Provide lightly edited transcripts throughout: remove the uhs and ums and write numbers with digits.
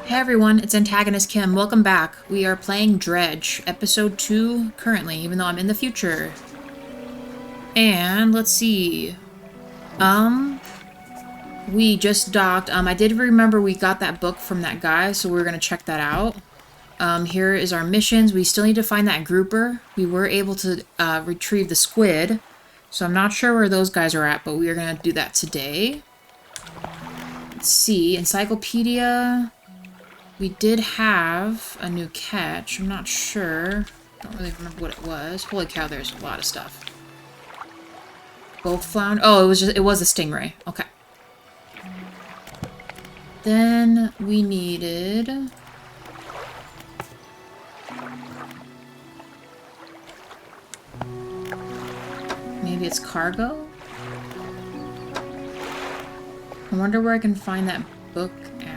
Hey everyone, it's AntagonistKim. Welcome back. We are playing Dredge, episode 2 currently, even though I'm in the future. And let's see. We just docked. I did remember we got that book from that guy, so we're gonna check that out. Here is our missions. We still need to find that grouper. We were able to retrieve the squid, so I'm not sure where those guys are at, but we are gonna do that today. Let's see. Encyclopedia. We did have a new catch. I'm not sure. Don't really remember what it was. Holy cow, there's a lot of stuff. Both flounder. Oh, it was a stingray. Okay. Then we needed maybe it's cargo. I wonder where I can find that book at.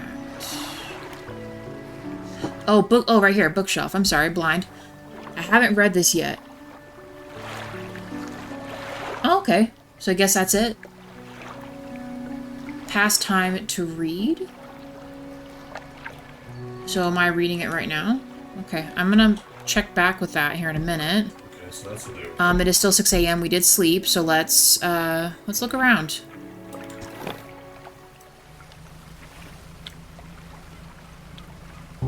Oh, book. Oh, right here, bookshelf. I'm sorry, blind. I haven't read this yet. Oh, okay. So I guess that's it. Past time to read. So am I reading it right now? Okay, I'm gonna check back with that here in a minute. Okay, so that's what It is still 6 a.m. We did sleep, so let's look around.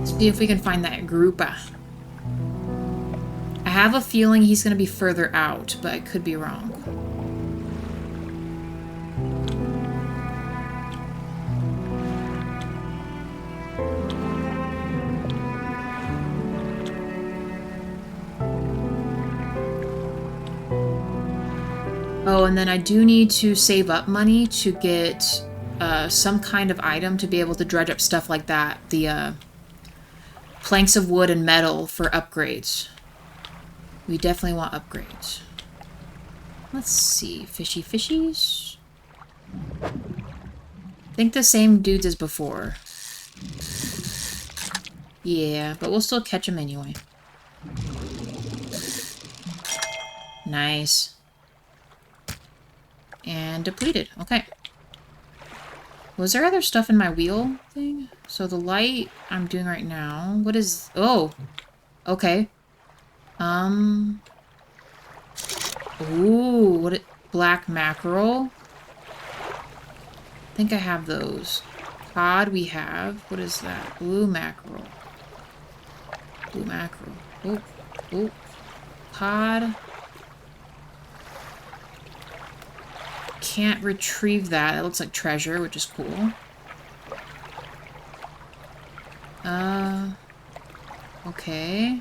See if we can find that grouper. I have a feeling he's gonna be further out, but I could be wrong. Oh, and then I do need to save up money to get some kind of item to be able to dredge up stuff like that. The planks of wood and metal for upgrades. We definitely want upgrades. Let's see. Fishy fishies. I think the same dudes as before. Yeah, but we'll still catch them anyway. Nice. And depleted. Okay. Was there other stuff in my wheel thing? So the light I'm doing right now. What is... Oh! Okay. Ooh, what it... Black mackerel. I think I have those. Cod we have. What is that? Blue mackerel. Blue mackerel. Oh. Oh. Cod. Can't retrieve that. It looks like treasure, which is cool. Okay.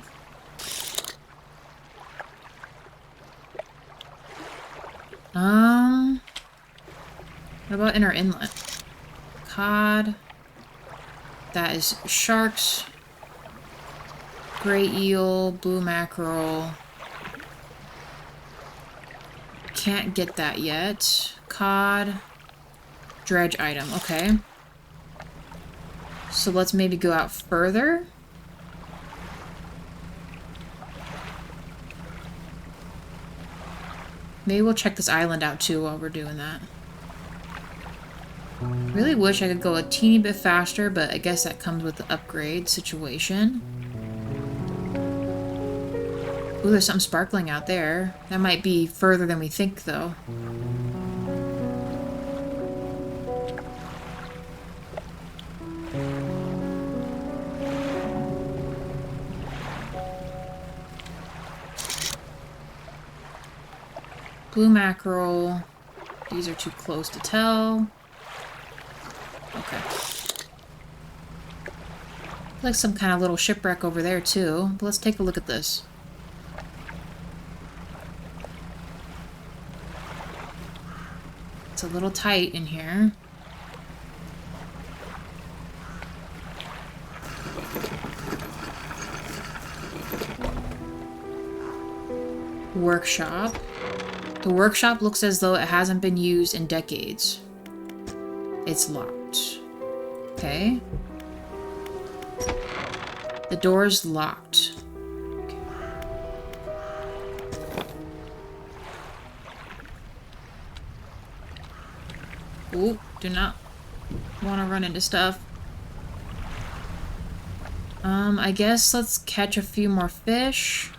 What about inner inlet? Cod. That is sharks. Gray eel, blue mackerel. Can't get that yet. Cod. Dredge item. Okay. So let's maybe go out further. Maybe we'll check this island out too while we're doing that. Really wish I could go a teeny bit faster, but I guess that comes with the upgrade situation. Ooh, there's something sparkling out there. That might be further than we think, though. Blue mackerel. These are too close to tell. Okay. Like some kind of little shipwreck over there, too. But let's take a look at this. It's a little tight in here. Workshop. The workshop looks as though it hasn't been used in decades. It's locked. Okay. The door's locked. Okay. Ooh, do not want to run into stuff. I guess let's catch a few more fish.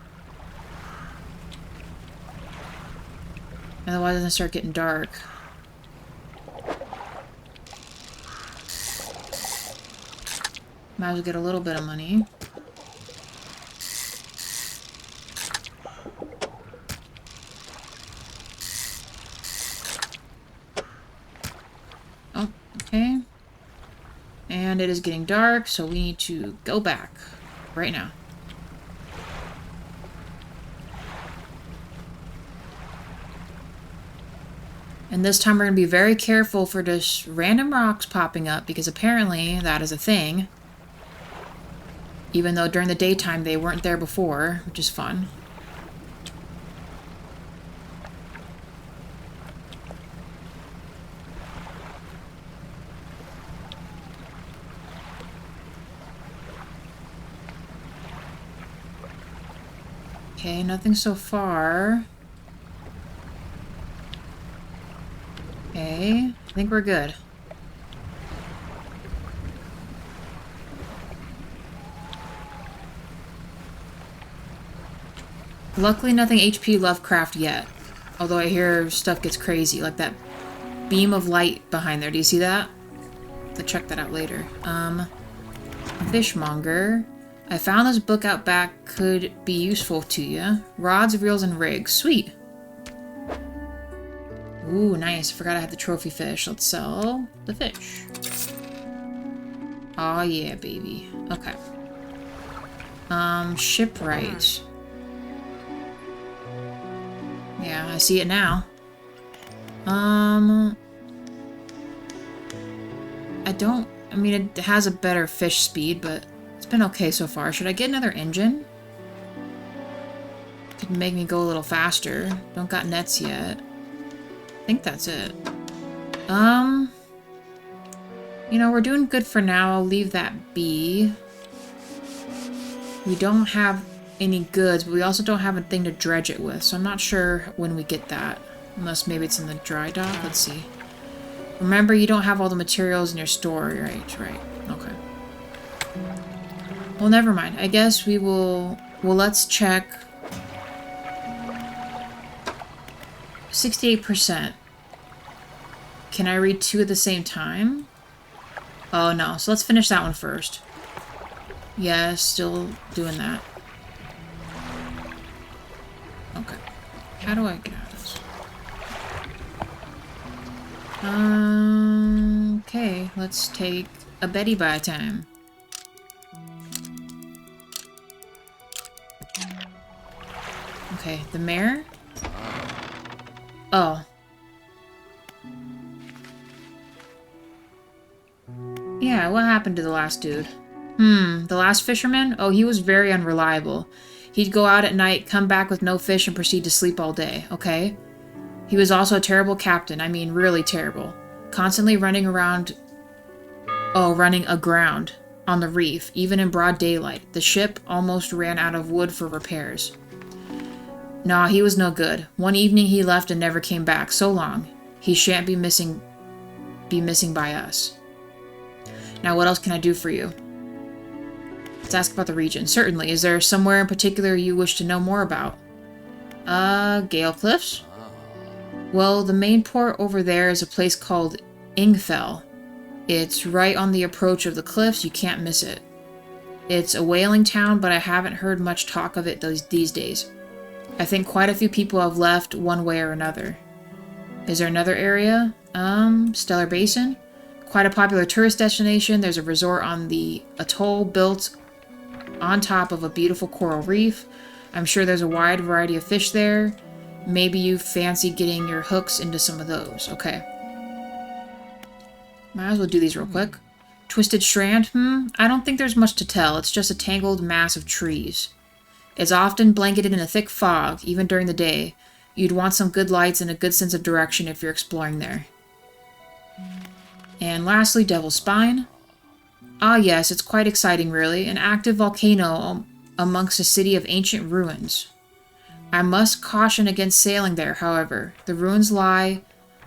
Otherwise, it's gonna start getting dark. Might as well get a little bit of money. Oh, okay. And it is getting dark, so we need to go back right now. And this time we're going to be very careful for just random rocks popping up, because apparently that is a thing. Even though during the daytime they weren't there before, which is fun. Okay, nothing so far. Okay, I think we're good. Luckily, nothing HP Lovecraft yet. Although I hear stuff gets crazy, like that beam of light behind there. Do you see that? I'll check that out later. Fishmonger. I found this book out back. Could be useful to you. Rods, reels, and rigs. Sweet. Ooh, nice. Forgot I had the trophy fish. Let's sell the fish. Oh yeah, baby. Okay. Shipwright. Yeah, I see it now. I mean, it has a better fish speed, but it's been okay so far. Should I get another engine? Could make me go a little faster. Don't got nets yet. I think that's it. You know, we're doing good for now. I'll leave that be. We don't have any goods, but we also don't have a thing to dredge it with, so I'm not sure when we get that. Unless maybe it's in the dry dock. Let's see. Remember, you don't have all the materials in your store. Right. Okay. Well, never mind. I guess we will... Well, let's check... 68%. Can I read two at the same time? Oh, no. So let's finish that one first. Yeah, still doing that. Okay. How do I get out of this? Okay. Let's take a Betty Bye time. Okay, the mayor? Oh. Yeah, what happened to the last dude? The last fisherman? Oh, he was very unreliable. He'd go out at night, come back with no fish, and proceed to sleep all day, okay? He was also a terrible captain. I mean, really terrible. Constantly running around... Oh, running aground on the reef, even in broad daylight. The ship almost ran out of wood for repairs. Nah, he was no good. One evening he left and never came back. So long. He shan't be missing by us. Now, what else can I do for you? Let's ask about the region. Certainly. Is there somewhere in particular you wish to know more about? Gale Cliffs? Well, the main port over there is a place called Ingfell. It's right on the approach of the cliffs. You can't miss it. It's a whaling town, but I haven't heard much talk of it these days. I think quite a few people have left one way or another. Is there another area? Stellar Basin? Quite a popular tourist destination. There's a resort on the atoll built on top of a beautiful coral reef. I'm sure there's a wide variety of fish there. Maybe you fancy getting your hooks into some of those. Okay. Might as well do these real quick. Twisted Strand? I don't think there's much to tell. It's just a tangled mass of trees. It's often blanketed in a thick fog, even during the day. You'd want some good lights and a good sense of direction if you're exploring there. And lastly, Devil's Spine. Ah yes, it's quite exciting really. An active volcano amongst a city of ancient ruins. I must caution against sailing there, however. The ruins lie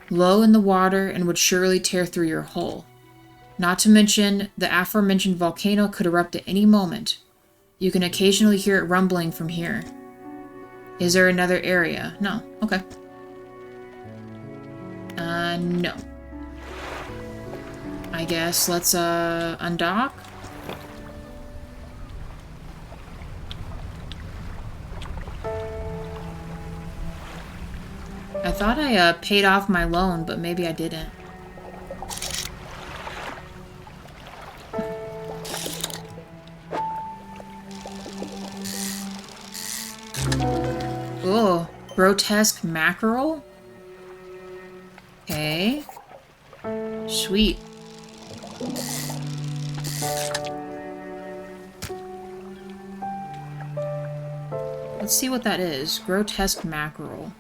low in the water and would surely tear through your hull. Not to mention, the aforementioned volcano could erupt at any moment. You can occasionally hear it rumbling from here. Is there another area? No. Okay. No. I guess let's, undock. I thought I, paid off my loan, but maybe I didn't. Oh, grotesque mackerel? Okay. Sweet. Let's see what that is. Grotesque mackerel.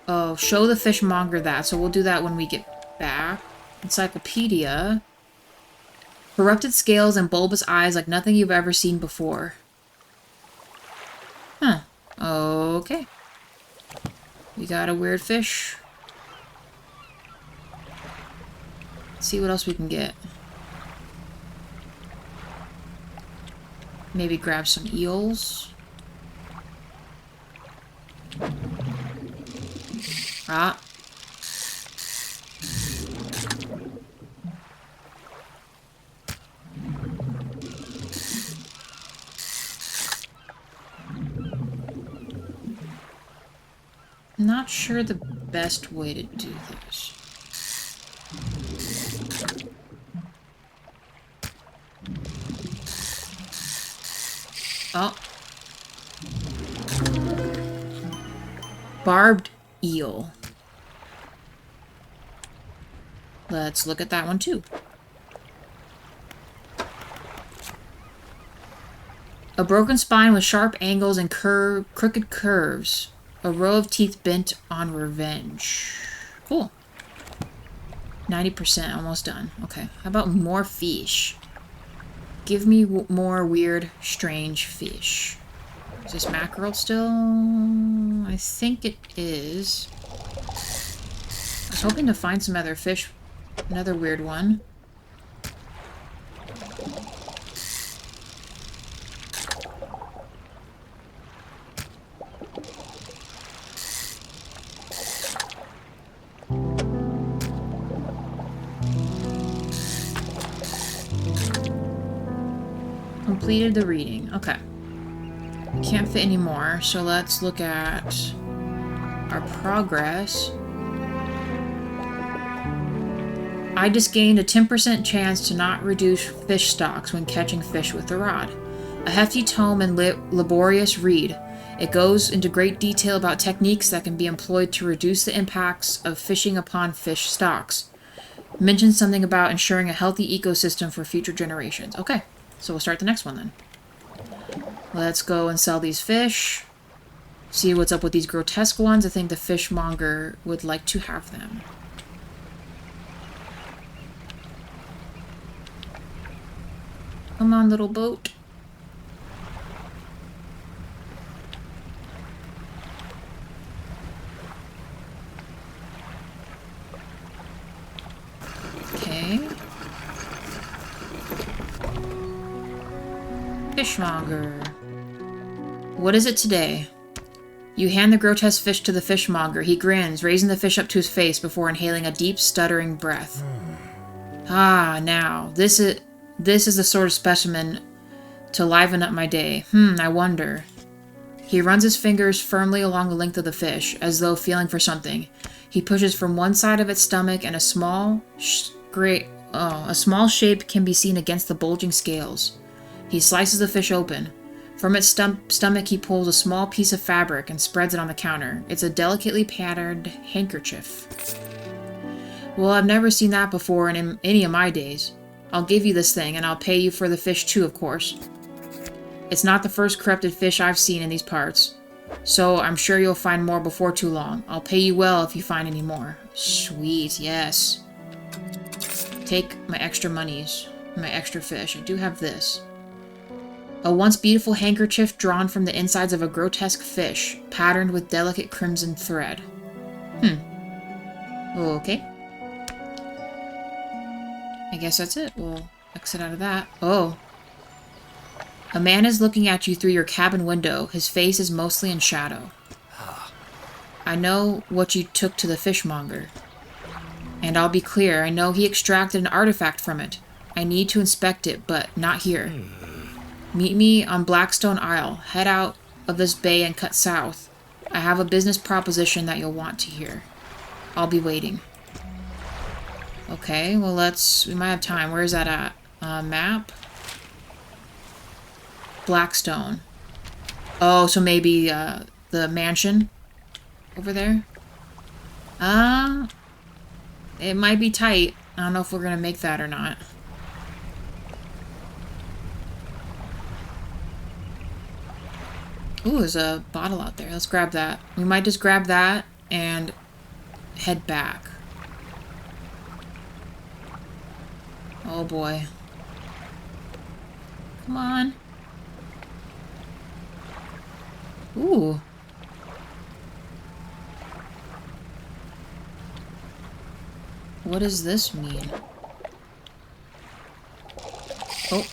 Oh, show the fishmonger that. So we'll do that when we get back. Encyclopedia. Corrupted scales and bulbous eyes like nothing you've ever seen before. Huh. Okay. We got a weird fish. Let's see what else we can get. Maybe grab some eels. Ah. Not sure the best way to do this. Oh. Barbed eel. Let's look at that one too. A broken spine with sharp angles and crooked curves. A row of teeth bent on revenge. Cool. 90%, almost done. Okay, how about more fish? Give me more weird, strange fish. Is this mackerel still? I think it is. I was hoping to find some other fish. Another weird one. Completed the reading. Okay. Can't fit any more, so let's look at our progress. I just gained a 10% chance to not reduce fish stocks when catching fish with the rod. A hefty tome and laborious read. It goes into great detail about techniques that can be employed to reduce the impacts of fishing upon fish stocks. Mentions something about ensuring a healthy ecosystem for future generations. Okay, so we'll start the next one then. Let's go and sell these fish. See what's up with these grotesque ones. I think the fishmonger would like to have them. Come on, little boat. Okay. Fishmonger. What is it today? You hand the grotesque fish to the fishmonger. He grins, raising the fish up to his face before inhaling a deep, stuttering breath. Ah, now, this is the sort of specimen to liven up my day. I wonder. He runs his fingers firmly along the length of the fish, as though feeling for something. He pushes from one side of its stomach, and a small shape can be seen against the bulging scales. He slices the fish open. From its stomach, he pulls a small piece of fabric and spreads it on the counter. It's a delicately patterned handkerchief. Well, I've never seen that before in any of my days. I'll give you this thing, and I'll pay you for the fish too, of course. It's not the first corrupted fish I've seen in these parts, so I'm sure you'll find more before too long. I'll pay you well if you find any more. Sweet, yes. Take my extra monies, my extra fish. I do have this. A once beautiful handkerchief drawn from the insides of a grotesque fish, patterned with delicate crimson thread. Okay. I guess that's it. We'll exit out of that. Oh. A man is looking at you through your cabin window. His face is mostly in shadow. I know what you took to the fishmonger. And I'll be clear, I know he extracted an artifact from it. I need to inspect it, but not here. Meet me on Blackstone Isle. Head out of this bay and cut south. I have a business proposition that you'll want to hear. I'll be waiting. Okay, well we might have time. Where is that at? Map? Blackstone. Oh, so maybe the mansion over there? It might be tight. I don't know if we're gonna make that or not. Ooh, there's a bottle out there. Let's grab that. We might just grab that and head back. Oh boy. Come on. Ooh. What does this mean? Oh.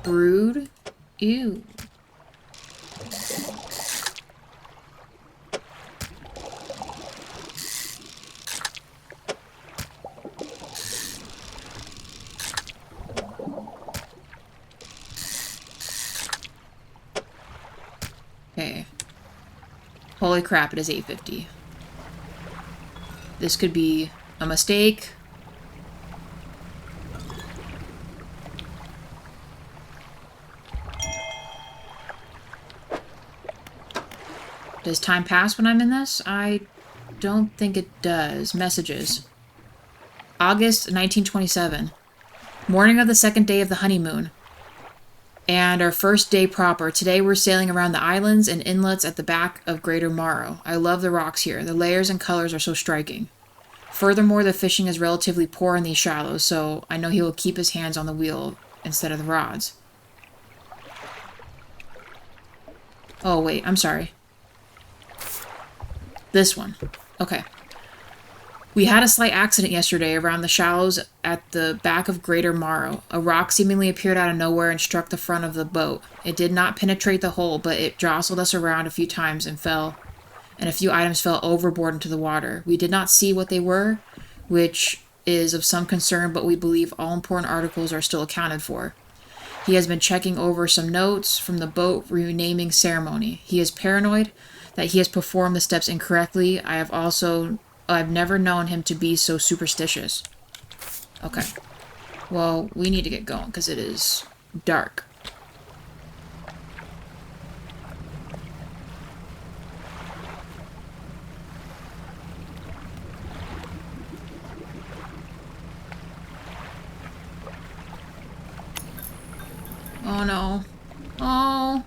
Brood? Ew. Okay. Holy crap, it is 8:50. This could be a mistake. Does time pass when I'm in this? I don't think it does. Messages. August 1927. Morning of the second day of the honeymoon. And our first day proper. Today we're sailing around the islands and inlets at the back of Greater Morrow. I love the rocks here. The layers and colors are so striking. Furthermore, the fishing is relatively poor in these shallows, so I know he will keep his hands on the wheel instead of the rods. Oh, wait. I'm sorry. This one. Okay. We had a slight accident yesterday around the shallows at the back of Greater Morrow. A rock seemingly appeared out of nowhere and struck the front of the boat. It did not penetrate the hull, but it jostled us around a few times and a few items fell overboard into the water. We did not see what they were, which is of some concern, but we believe all important articles are still accounted for. He has been checking over some notes from the boat renaming ceremony. He is paranoid that he has performed the steps incorrectly. I've never known him to be so superstitious. Okay. Well, we need to get going because it is dark. Oh no. Oh.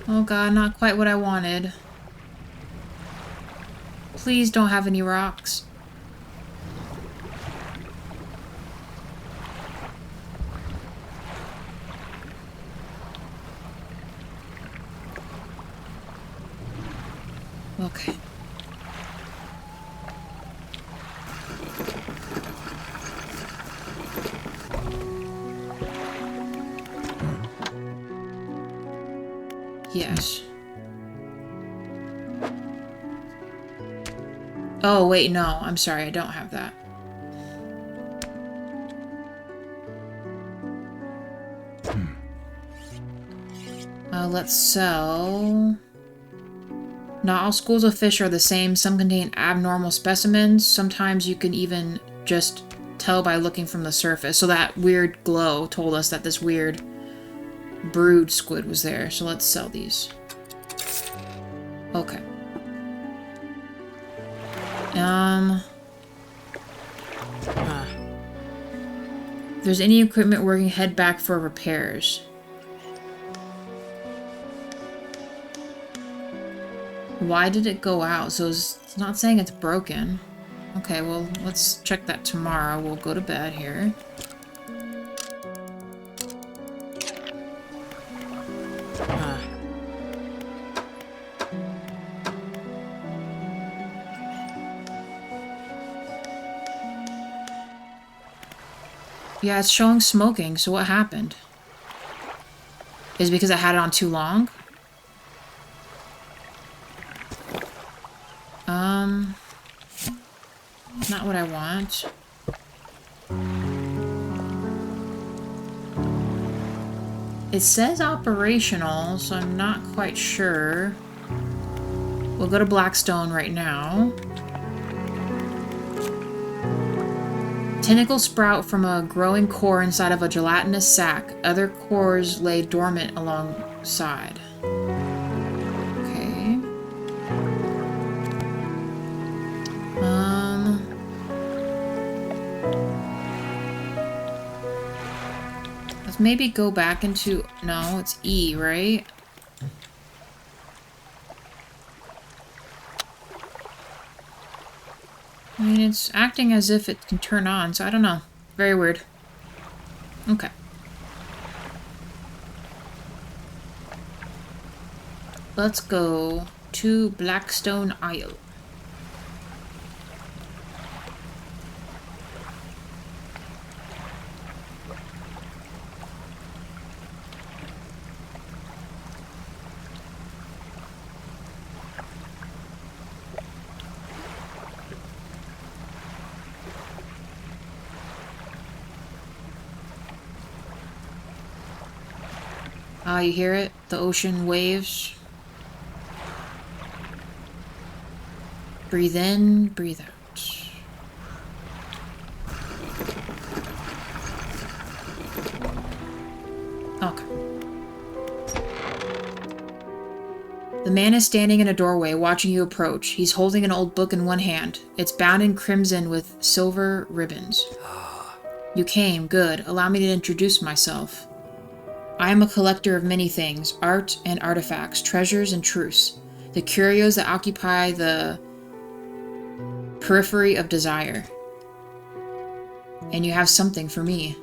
Oh god, not quite what I wanted. Please don't have any rocks. Okay. Yes. Oh, wait, no. I'm sorry, I don't have that. Let's sell... Not all schools of fish are the same. Some contain abnormal specimens. Sometimes you can even just tell by looking from the surface. So that weird glow told us that this weird brood squid was there. So let's sell these. Okay. If there's any equipment working, head back for repairs. Why did it go out? So it's not saying it's broken. Okay, well, let's check that tomorrow. We'll go to bed here. Yeah, it's showing smoking, so what happened? Is it because I had it on too long? Not what I want. It says operational, so I'm not quite sure. We'll go to Blackstone right now. Tentacles sprout from a growing core inside of a gelatinous sac. Other cores lay dormant alongside. Okay. Let's maybe go back into... No, it's E, right? I mean, it's acting as if it can turn on, so I don't know. Very weird. Okay. Let's go to Blackstone Isle. Ah, you hear it? The ocean waves. Breathe in, breathe out. Okay. The man is standing in a doorway, watching you approach. He's holding an old book in one hand. It's bound in crimson with silver ribbons. You came, good. Allow me to introduce myself. I am a collector of many things, art and artifacts, treasures and truths, the curios that occupy the periphery of desire. And you have something for me.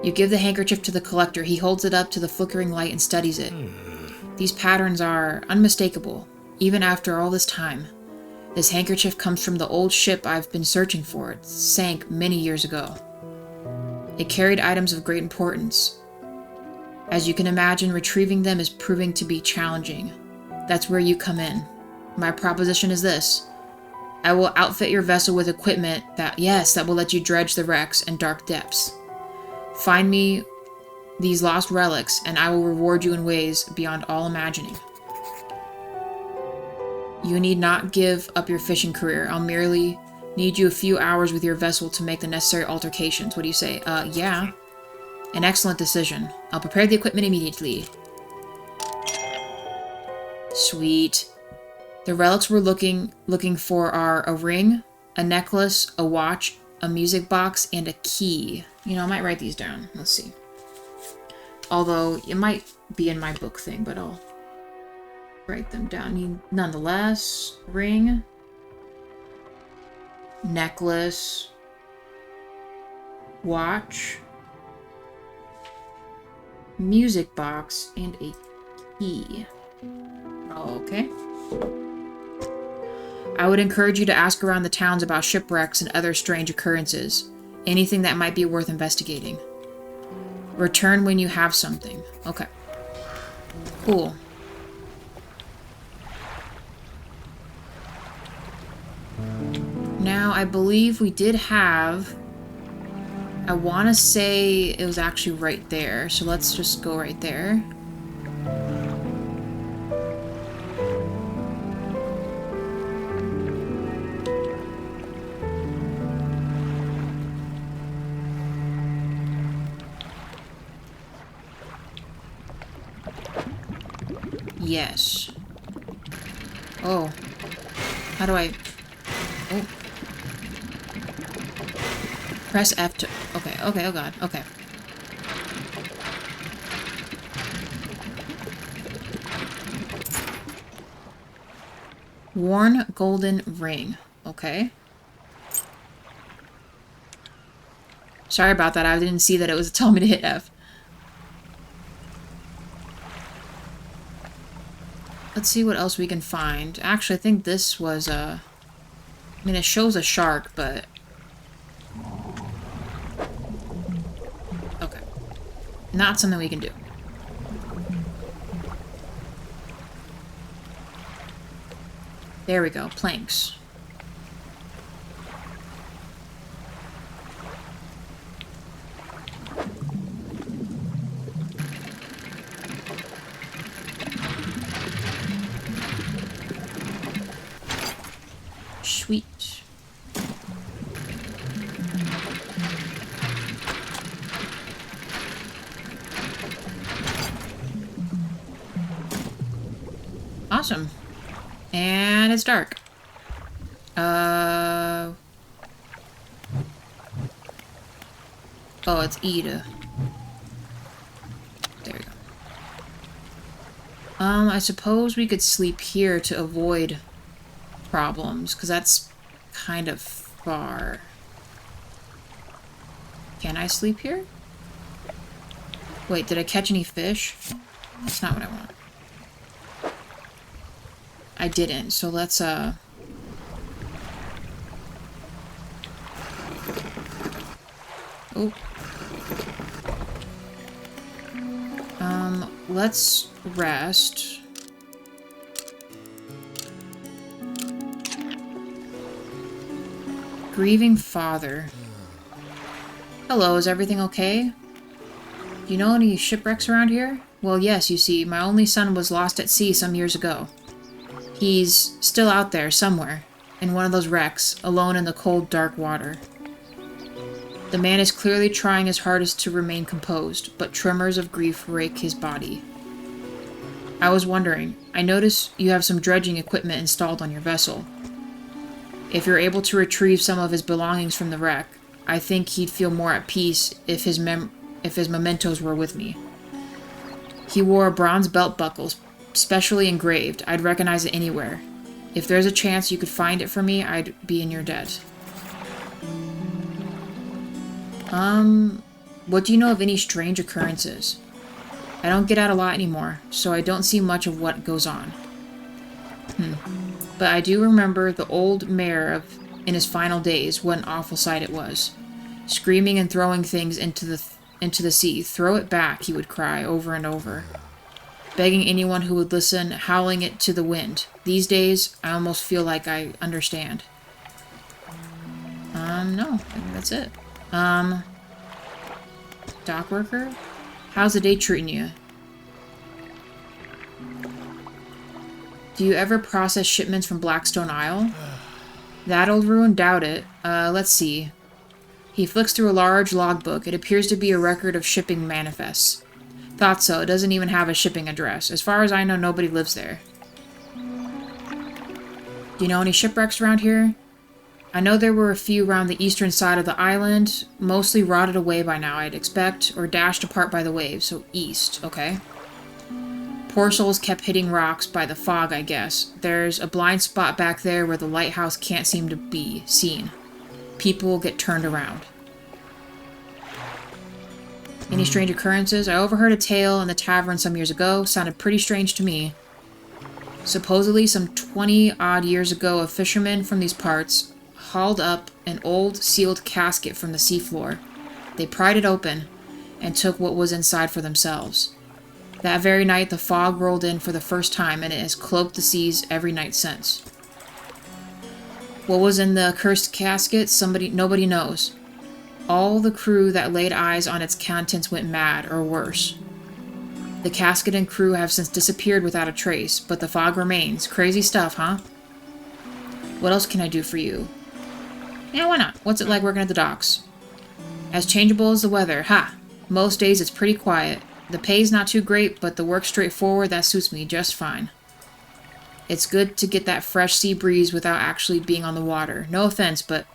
You give the handkerchief to the collector. He holds it up to the flickering light and studies it. These patterns are unmistakable, even after all this time. This handkerchief comes from the old ship I've been searching for. It sank many years ago. It carried items of great importance. As you can imagine, retrieving them is proving to be challenging. That's where you come in. My proposition is this. I will outfit your vessel with equipment that will let you dredge the wrecks and dark depths. Find me these lost relics, and I will reward you in ways beyond all imagining. You need not give up your fishing career. I'll merely need you a few hours with your vessel to make the necessary altercations. What do you say? Yeah. An excellent decision. I'll prepare the equipment immediately. Sweet. The relics we're looking for are a ring, a necklace, a watch, a music box, and a key. You know, I might write these down. Let's see. Although, it might be in my book thing, but I'll write them down. Nonetheless, ring, necklace, watch, music box, and a key. Okay. I would encourage you to ask around the towns about shipwrecks and other strange occurrences. Anything that might be worth investigating. Return when you have something. Okay. Cool. Now, I believe we did have... I want to say it was actually right there, so let's just go right there. Yes. Oh. How do I... Oh. Press F to... Okay, oh god, okay. Worn golden ring. Okay. Sorry about that. I didn't see that it was telling me to hit F. Let's see what else we can find. Actually, I think this was a... I mean, it shows a shark, but... Okay. Not something we can do. There we go. Planks. Sweet. Awesome. And it's dark. Oh, it's Ida. There we go. I suppose we could sleep here to avoid problems, because that's kind of far. Can I sleep here? Wait, did I catch any fish? That's not what I want. I didn't, so let's, Oh. Let's rest. Grieving father. Hello, is everything okay? Do you know any shipwrecks around here? Well, yes, you see, my only son was lost at sea some years ago. He's still out there, somewhere, in one of those wrecks, alone in the cold, dark water. The man is clearly trying his hardest to remain composed, but tremors of grief rake his body. I was wondering, I notice you have some dredging equipment installed on your vessel. If you're able to retrieve some of his belongings from the wreck, I think he'd feel more at peace if his mementos were with me. He wore a bronze belt buckle, specially engraved. I'd recognize it anywhere. If there's a chance you could find it for me, I'd be in your debt. What do you know of any strange occurrences? I don't get out a lot anymore, so I don't see much of what goes on. But I do remember the old mayor in his final days, what an awful sight it was. Screaming and throwing things into the sea. Throw it back, he would cry over and over. Begging anyone who would listen, howling it to the wind. These days, I almost feel like I understand. No, I think that's it. Dock worker? How's the day treating you? Do you ever process shipments from Blackstone Isle? That old ruin? Doubt it. Let's see. He flicks through a large logbook. It appears to be a record of shipping manifests. Thought so. It doesn't even have a shipping address. As far as I know, nobody lives there. Do you know any shipwrecks around here? I know there were a few around the eastern side of the island, mostly rotted away by now, I'd expect, or dashed apart by the waves, so east, okay. Poor souls kept hitting rocks by the fog, I guess. There's a blind spot back there where the lighthouse can't seem to be seen. People get turned around. Any strange occurrences? I overheard a tale in the tavern some years ago. Sounded pretty strange to me. Supposedly, some 20-odd years ago, a fisherman from these parts hauled up an old sealed casket from the seafloor. They pried it open and took what was inside for themselves. That very night, the fog rolled in for the first time, and it has cloaked the seas every night since. What was in the cursed casket? Nobody knows. All the crew that laid eyes on its contents went mad, or worse. The casket and crew have since disappeared without a trace, but the fog remains. Crazy stuff, huh? What else can I do for you? Yeah, why not? What's it like working at the docks? As changeable as the weather. Ha! Most days it's pretty quiet. The pay's not too great, but the work's straightforward. That suits me just fine. It's good to get that fresh sea breeze without actually being on the water. No offense, but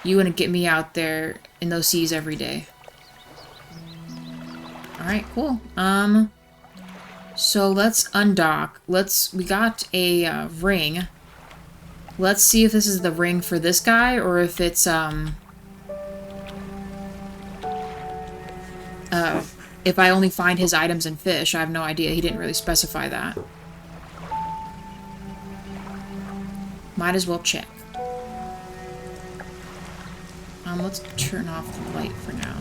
you wouldn't get me out there in those seas every day. Alright, cool. So let's undock. We got a ring. Let's see if this is the ring for this guy, or if it's, if I only find his items in fish. I have no idea. He didn't really specify that. Might as well check. Let's turn off the light for now.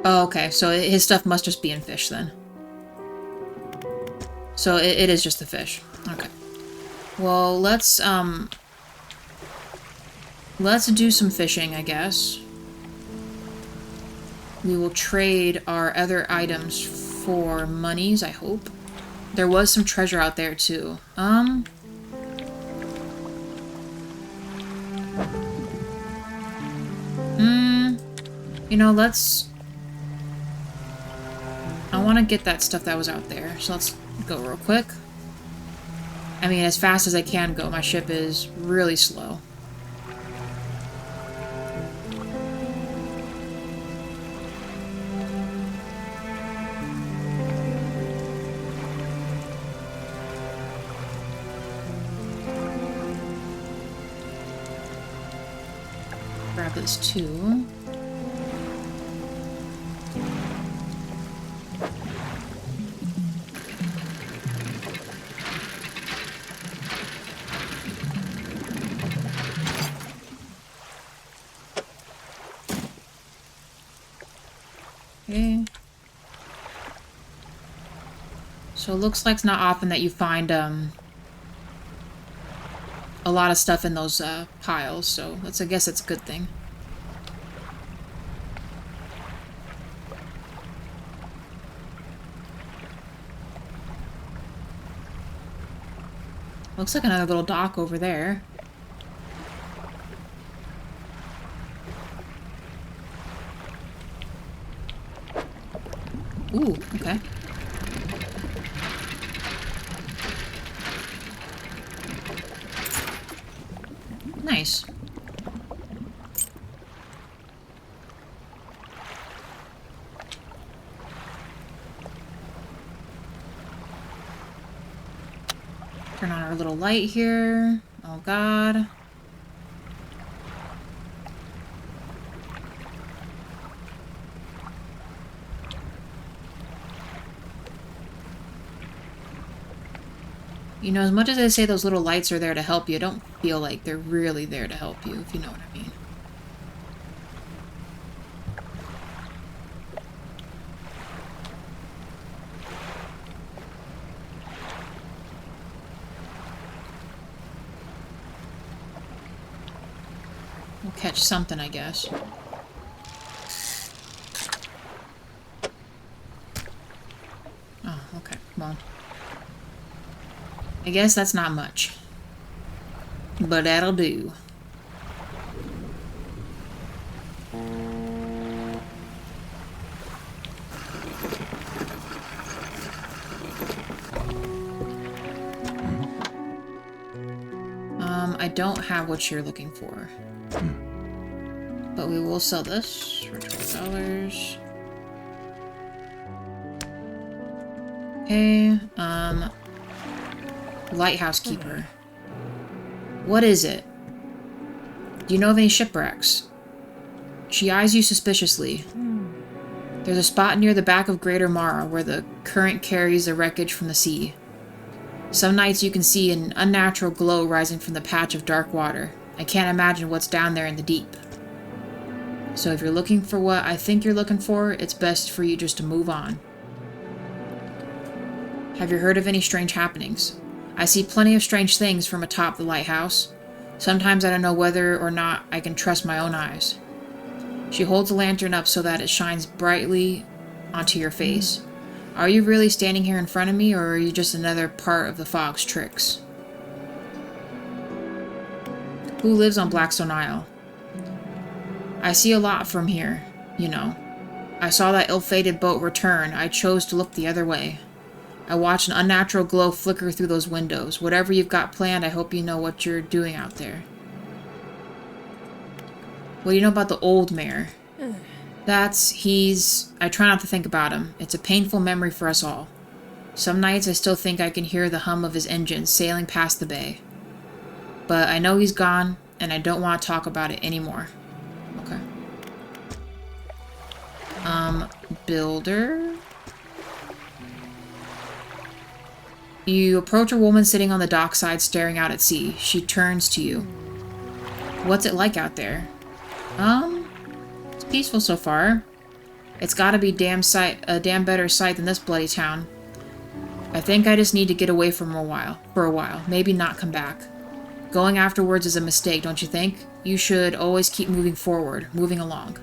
Oh, okay, so his stuff must just be in fish then. So it is just the fish. Okay. Well, let's do some fishing, I guess. We will trade our other items for monies, I hope. There was some treasure out there, too. You know, I want to get that stuff that was out there, so let's go real quick. I mean, as fast as I can go. My ship is really slow. Grab this too. Okay. So it looks like it's not often that you find a lot of stuff in those piles, so I guess that's a good thing. Looks like another little dock over there. Ooh, okay. Nice. Turn on our little light here. Oh god. You know, as much as they say those little lights are there to help you, I don't feel like they're really there to help you, if you know what I mean. We'll catch something, I guess. Oh, okay. Well, I guess that's not much. But that'll do. I don't have what you're looking for. But we will sell this for $12. Okay, Lighthouse Keeper. What is it? Do you know of any shipwrecks? She eyes you suspiciously. There's a spot near the back of Greater Mara where the current carries the wreckage from the sea. Some nights you can see an unnatural glow rising from the patch of dark water. I can't imagine what's down there in the deep. So if you're looking for what I think you're looking for, it's best for you just to move on. Have you heard of any strange happenings? I see plenty of strange things from atop the lighthouse. Sometimes I don't know whether or not I can trust my own eyes. She holds the lantern up so that it shines brightly onto your face. Are you really standing here in front of me, or are you just another part of the fog's tricks? Who lives on Blackstone Isle? I see a lot from here, you know. I saw that ill-fated boat return. I chose to look the other way. I watched an unnatural glow flicker through those windows. Whatever you've got planned, I hope you know what you're doing out there. What do you know about the old mayor? I try not to think about him. It's a painful memory for us all. Some nights I still think I can hear the hum of his engines sailing past the bay. But I know he's gone, and I don't want to talk about it anymore. Okay. Builder. You approach a woman sitting on the dockside staring out at sea. She turns to you. What's it like out there? It's peaceful so far. It's gotta be a damn better sight than this bloody town. I think I just need to get away for a while. Maybe not come back. Going afterwards is a mistake, don't you think? You should always keep moving forward, moving along.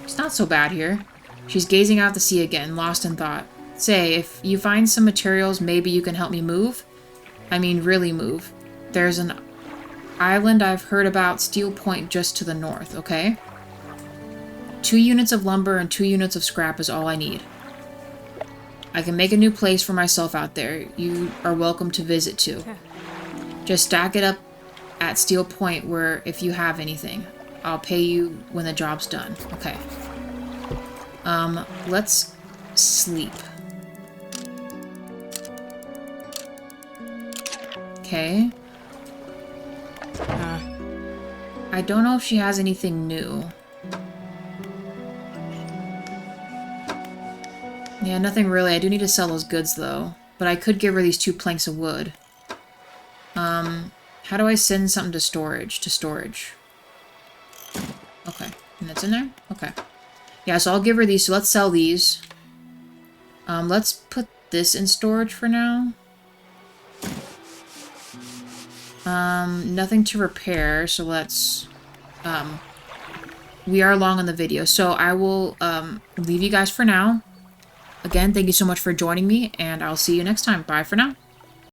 It's not so bad here. She's gazing out to sea again, lost in thought. Say, if you find some materials, maybe you can help me move? I mean, really move. There's an island I've heard about, Steel Point, just to the north, okay? 2 units of lumber and 2 units of scrap is all I need. I can make a new place for myself out there. You are welcome to visit too. Just stack it up at Steel Point where if you have anything. I'll pay you when the job's done. Okay. Let's sleep. Okay. I don't know if she has anything new. Yeah, nothing really. I do need to sell those goods, though. But I could give her these 2 planks of wood. How do I send something to storage? Okay. And it's in there? Okay. Yeah, so I'll give her these. So let's sell these. Let's put this in storage for now. Nothing to repair, so let's... we are long on the video, so I will leave you guys for now. Again, thank you so much for joining me, and I'll see you next time. Bye for now.